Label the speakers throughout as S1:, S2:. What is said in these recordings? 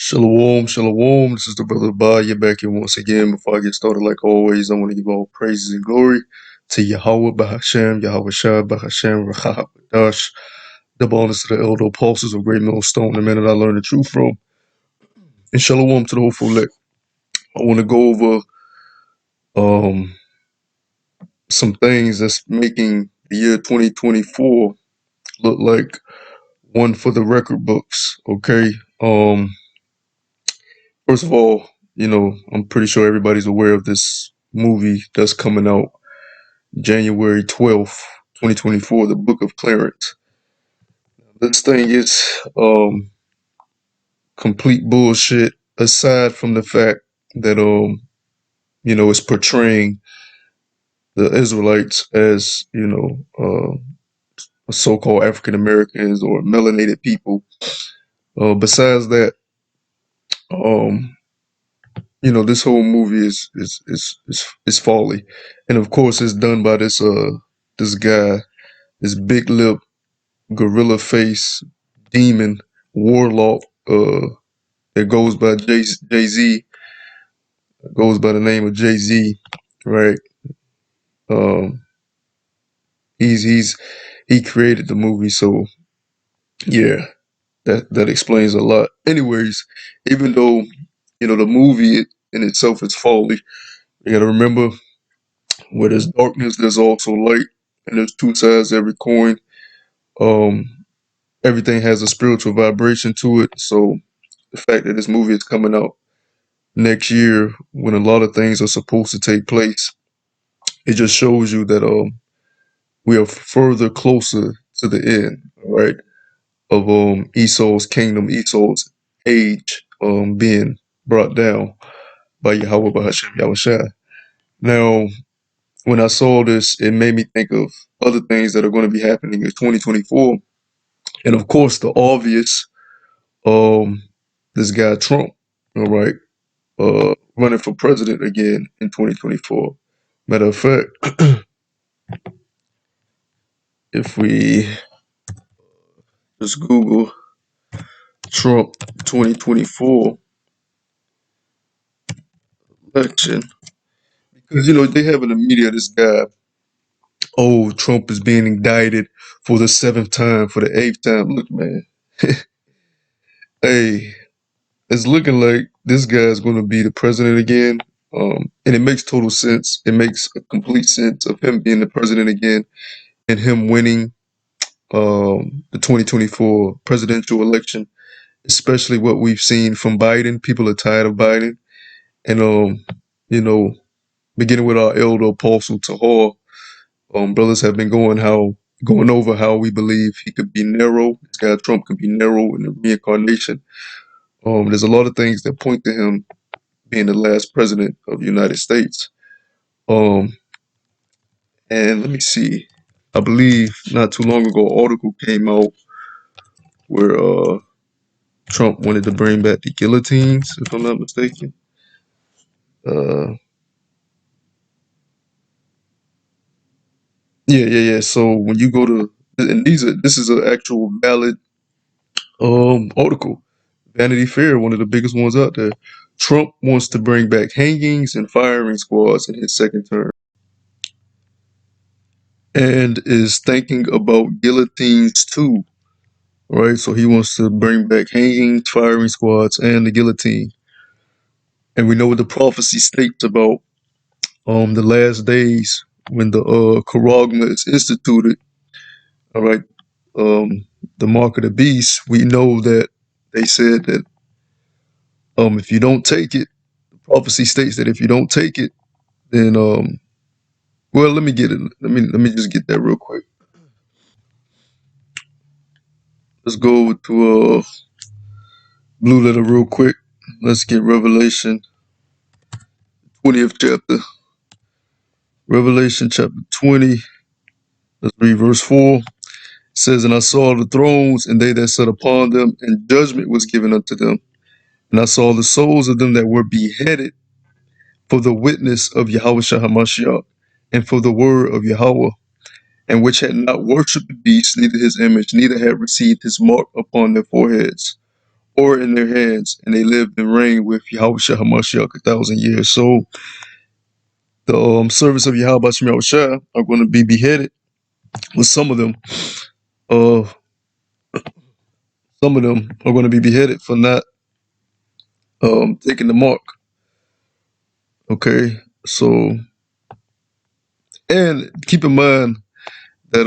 S1: Shalom, shalom. This is the brother Abaya back here once again. Before I get started, like always, I want to give all praises and glory to Yahweh Bahashem, Yahweh Shah Bahashem, Rahadash, the bonus to the elder apostles of Great Millstone, the man that I learned the truth from. And shalom to the whole elect. I want to go over um, some things that's making the year 2024 look like one for the record books. Okay. First of all, I'm pretty sure everybody's aware of this movie that's coming out January 12th, 2024, The Book of Clarence. This thing is complete bullshit, aside from the fact that it's portraying the Israelites as, so-called African Americans or melanated people. Besides that, um this whole movie is folly, and of course it's done by this guy, this big lip, gorilla face, demon, warlock, that goes by Jay Z, goes by the name of Jay Z, right? Um, he created the movie, so yeah, that explains a lot. Anyways, even though the movie in itself is folly, you got to remember, where there's darkness, there's also light, and there's two sides to every coin. Um, Everything has a spiritual vibration to it. So the fact that this movie is coming out next year, when a lot of things are supposed to take place, it just shows you that we are further closer to the end, right, of Esau's kingdom, Esau's age, being brought down by Yahweh Bahashem Yahushua. Now, when I saw this, it made me think of other things that are going to be happening in 2024. And of course, the obvious, um, this guy Trump, all right, running for president again in 2024. Matter of fact, if we just Google Trump 2024 election, because they have in the media this guy, oh, Trump is being indicted for the seventh time, for the eighth time. Look, man, hey, it's looking like this guy is going to be the president again. And it makes total sense. It makes a complete sense of him being the president again and him winning the 2024 presidential election, especially what we've seen from Biden. People are tired of Biden. And, you know, beginning with our elder apostle Tahor, brothers have been going over how we believe he could be Nero. This guy Trump could be Nero in the reincarnation. There's a lot of things that point to him being the last president of the United States. Um, and let me see. I believe not too long ago, an article came out where Trump wanted to bring back the guillotines, if I'm not mistaken. Uh, yeah. So when you go to, and this is an actual valid article. Vanity Fair, one of the biggest ones out there. Trump wants to bring back hangings and firing squads in his second term, and is thinking about guillotines too. Right, so he wants to bring back hangings, firing squads, and the guillotine. And we know what the prophecy states about the last days when the charagma is instituted. All right, um, the mark of the beast. We know that they said that if you don't take it, the prophecy states that if you don't take it, then well, let me get it. Let me just get that real quick. Let's go to Blue Letter real quick. Let's get Revelation 20th chapter. Revelation chapter 20. Let's read verse 4. It says, "And I saw the thrones, and they that sat upon them, and judgment was given unto them. And I saw the souls of them that were beheaded for the witness of Yahweh Hamashiach, and for the word of Yahweh, and which had not worshipped the beast, neither his image, neither had received his mark upon their foreheads, or in their hands, and they lived and reigned with Yahweh Shah HaMashiach 1,000 years. So the servants of Yahweh Shem Shah are going to be beheaded, with uh, some of them are going to be beheaded for not taking the mark. Okay, so, and keep in mind that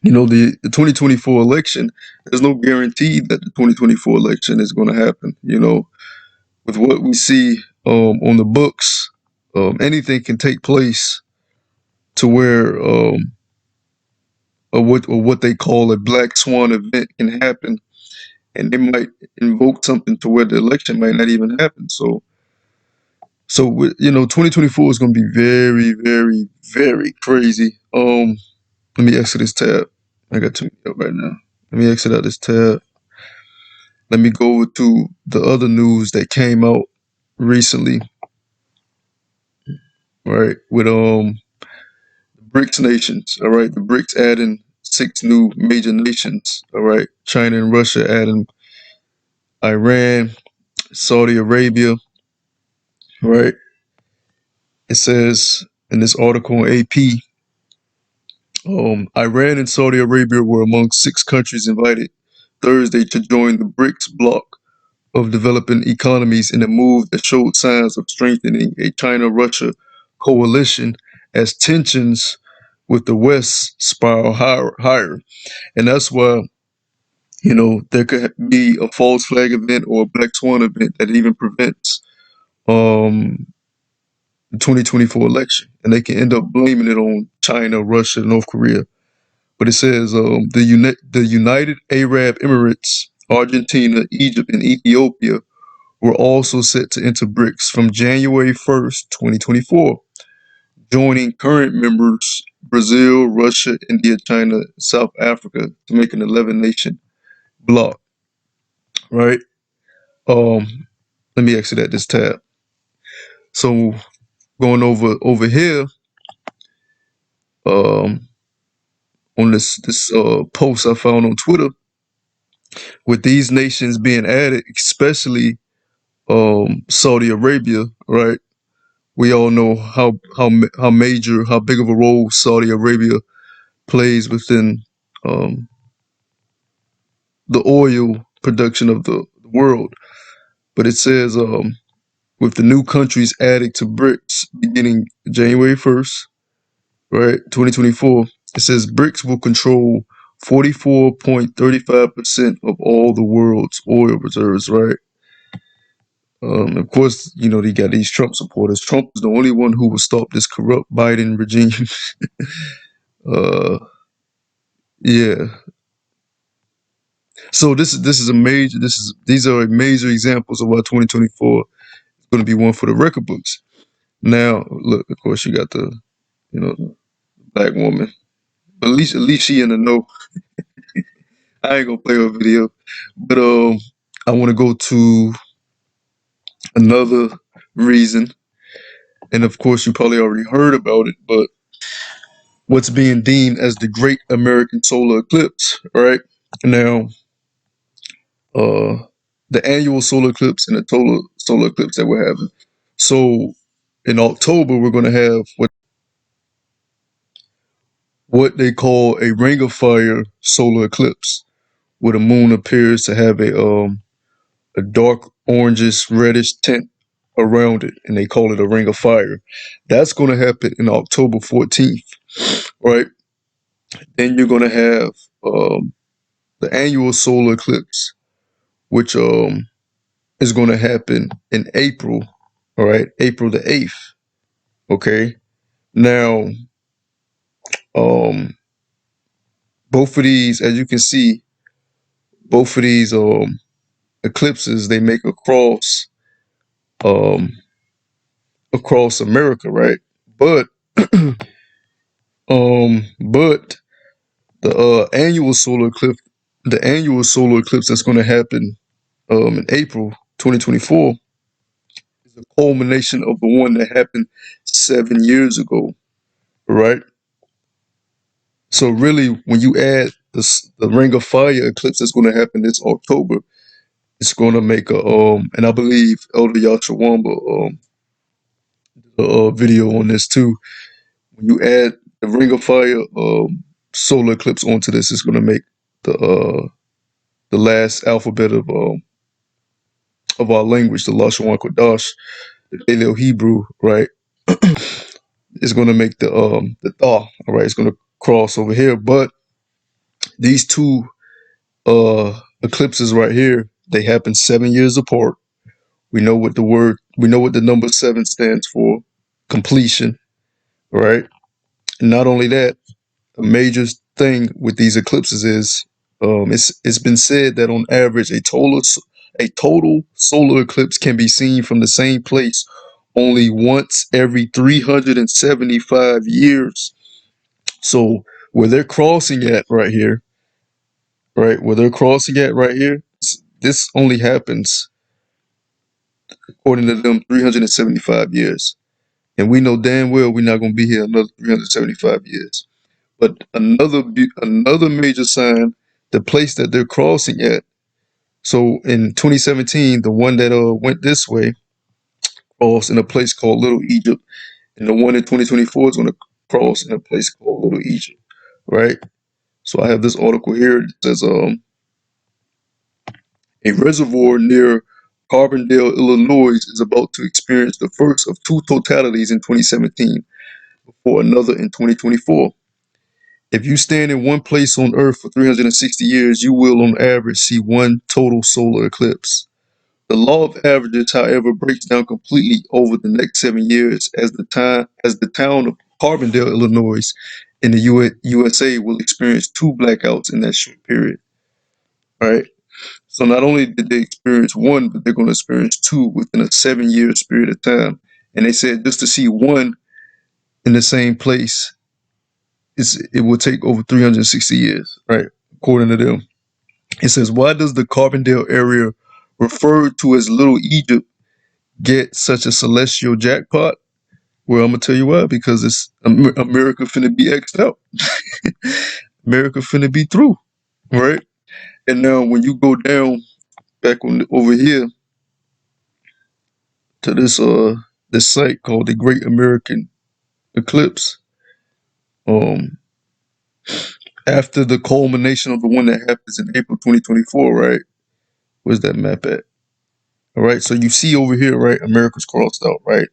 S1: the 2024 election, there's no guarantee that the 2024 election is going to happen. With what we see on the books, anything can take place to where what they call a black swan event can happen, and they might invoke something to where the election might not even happen. So 2024 is going to be very, very, very crazy. Let me exit this tab. I got too many up right now. Let me exit out this tab. Let me go over to the other news that came out recently, right? With BRICS nations, all right? The BRICS adding 6 new major nations, all right? China and Russia adding Iran, Saudi Arabia, right? It says in this article on AP, Iran and Saudi Arabia were among 6 countries invited Thursday to join the BRICS bloc of developing economies in a move that showed signs of strengthening a China-Russia coalition as tensions with the West spiral higher. And that's why, there could be a false flag event or a black swan event that even prevents the 2024 election. And they can end up blaming it on China, Russia, North Korea. But it says the United Arab Emirates, Argentina, Egypt, and Ethiopia were also set to enter BRICS from January 1st, 2024, joining current members Brazil, Russia, India, China, South Africa to make an 11-nation bloc, right? Let me exit at this tab. So going over here, on this post I found on Twitter, with these nations being added, especially Saudi Arabia, right? We all know how major, how big of a role Saudi Arabia plays within the oil production of the world. But it says with the new countries added to BRICS beginning January 1st, right, 2024, it says BRICS will control 44.35% of all the world's oil reserves, right? Of course, they got these Trump supporters. Trump is the only one who will stop this corrupt Biden regime. Yeah. So these are major examples of why 2024 is going to be one for the record books. Now, look, of course, you got the black woman, but at least she in the know. I ain't gonna play her video, but I want to go to another reason, and of course, you probably already heard about it, but what's being deemed as the Great American Solar Eclipse, right? Now, uh, the annual solar eclipse and the total solar eclipse that we're having. So, in October, we're going to have what they call a ring of fire solar eclipse, where the moon appears to have a dark orangish reddish tint around it, and they call it a ring of fire. That's going to happen in October 14th, right? Then you're going to have the annual solar eclipse, which is going to happen in April, all right, April the 8th. Okay. Now, um, both of these, as you can see, both of these eclipses, they make um across America, right? But but the annual solar eclipse that's going to happen in April 2024 is a culmination of the one that happened 7 years ago, right? So really, when you add the Ring of Fire eclipse that's going to happen this October. It's going to make a and I believe Elder Yachawamba a video on this too. When you add the Ring of Fire solar eclipse onto this, it's going to make the last alphabet of our language, the Lashon Kodash, the Paleo Hebrew, right? It's going to make the Tha, all right? It's going to cross over here, but these two eclipses right here, they happen 7 years apart. We know what the number 7 stands for, completion, right? And not only that, a major thing with these eclipses is it's been said that on average a total solar eclipse can be seen from the same place only once every 375 years. So where they're crossing at right here, right? Where they're crossing at right here, this only happens according to them 375 years. And we know damn well we're not going to be here another 375 years. But another major sign, the place that they're crossing at. So in 2017, the one that went this way crossed in a place called Little Egypt, and the one in 2024 is going to cross in a place called Little Egypt, right? So I have this article here that says a reservoir near Carbondale, Illinois, is about to experience the first of two totalities in 2017, before another in 2024. If you stand in one place on Earth for 360 years, you will on average see one total solar eclipse. The law of averages, however, breaks down completely over the next 7 years as the town of Carbondale, Illinois, in the USA will experience two blackouts in that short period. All right. So not only did they experience one, but they're going to experience two within a 7 year period of time. And they said just to see one in the same place, it will take over 360 years, right? According to them. It says, why does the Carbondale area, referred to as Little Egypt, get such a celestial jackpot? Well, I'm gonna tell you why. Because it's America finna be X'd out. America finna be through, right? And now when you go down back over here to this site called the Great American Eclipse, um, after the culmination of the one that happens in April 2024, right? Where's that map at? All right, so you see over here, right? America's crossed out, right?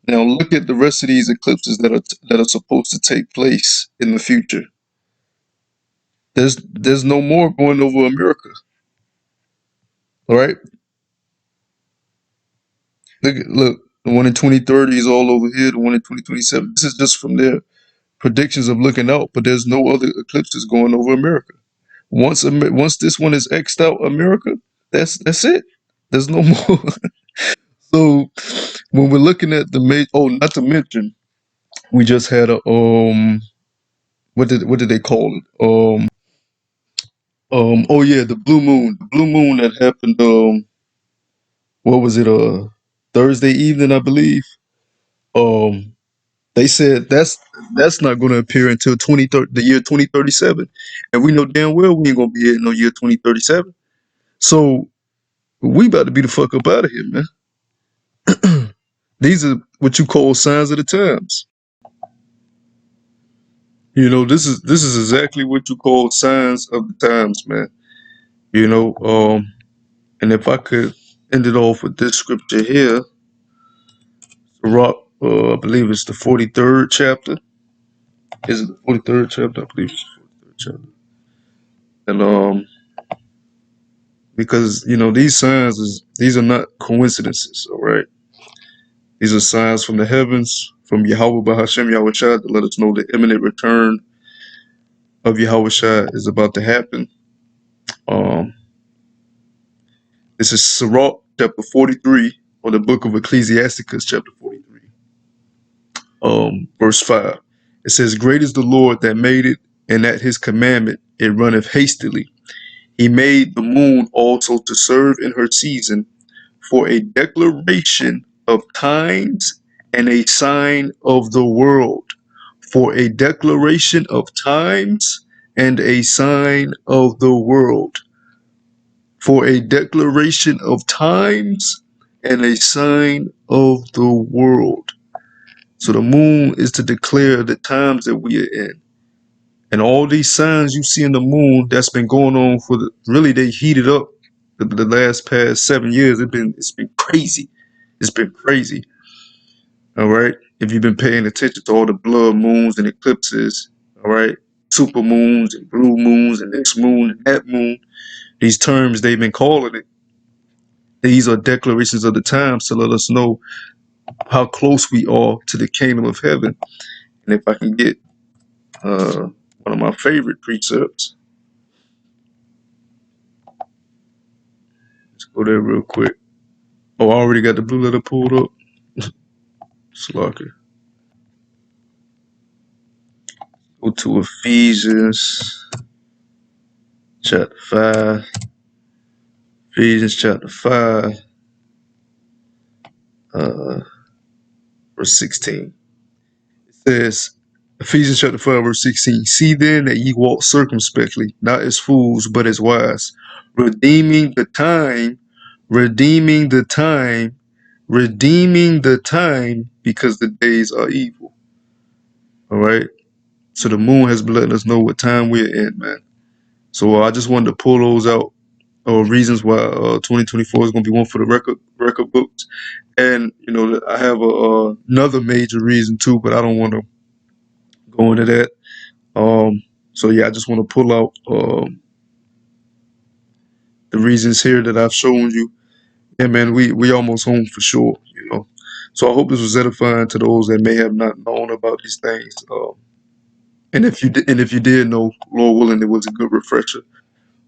S1: Now look at the rest of these eclipses that are supposed to take place in the future. There's no more going over America. All right. Look, the one in 2030 is all over here. The one in 2027. This is just from their predictions of looking out, but there's no other eclipses going over America. Once this one is X'd out America, that's it. There's no more. So when we're looking at not to mention, we just had a what did they call it? Oh yeah, the blue moon. The blue moon that happened what was it, Thursday evening, I believe. Um they said that's not gonna appear until the year 2037. And we know damn well we ain't gonna be here in no year 2037. So we about to be the fuck up out of here, man. These are what you call signs of the times. You know, this is exactly what you call signs of the times, man. You know, and if I could end it off with this scripture here, Rock, I believe it's the 43rd chapter. Is it the 43rd chapter? I believe it's the 43rd chapter. And because these these are not coincidences, all right? These are signs from the heavens, from Yahweh Bahashem Yahweh Shai, to let us know the imminent return of Yahweh Shai is about to happen. Um, this is Sirach chapter 43, or the book of Ecclesiasticus chapter 43, verse 5. It says, great is the Lord that made it, and at his commandment it runneth hastily. He made the moon also to serve in her season, for a declaration of times and a sign of the world. For a declaration of times and a sign of the world, for a declaration of times and a sign of the world. So the moon is to declare the times that we are in. And all these signs you see in the moon that's been going on for really they heated up the last past 7 years. It's been crazy. It's been crazy. All right. If you've been paying attention to all the blood moons and eclipses, all right, super moons and blue moons and this moon and that moon, these terms they've been calling it. These are declarations of the times to let us know how close we are to the kingdom of heaven. And if I can get one of my favorite precepts, let's go there real quick. Oh, I already got the blue letter pulled up. Slacker. Go to Ephesians chapter 5. Ephesians chapter 5, verse 16. It says, Ephesians chapter 5, verse 16. See then that ye walk circumspectly, not as fools, but as wise, redeeming the time, redeeming the time, redeeming the time, because the days are evil. All right. So the moon has been letting us know what time we're in, man. So I just wanted to pull those out, reasons why 2024 is going to be one for the record books. And you know, I have another major reason too, but I don't want to go into that. So yeah, I just want to pull out the reasons here that I've shown you. And man, we almost home for sure, you know. So I hope this was edifying to those that may have not known about these things. And if you did know, Lord willing, it was a good refresher.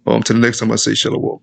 S1: Till the next time I say shalom.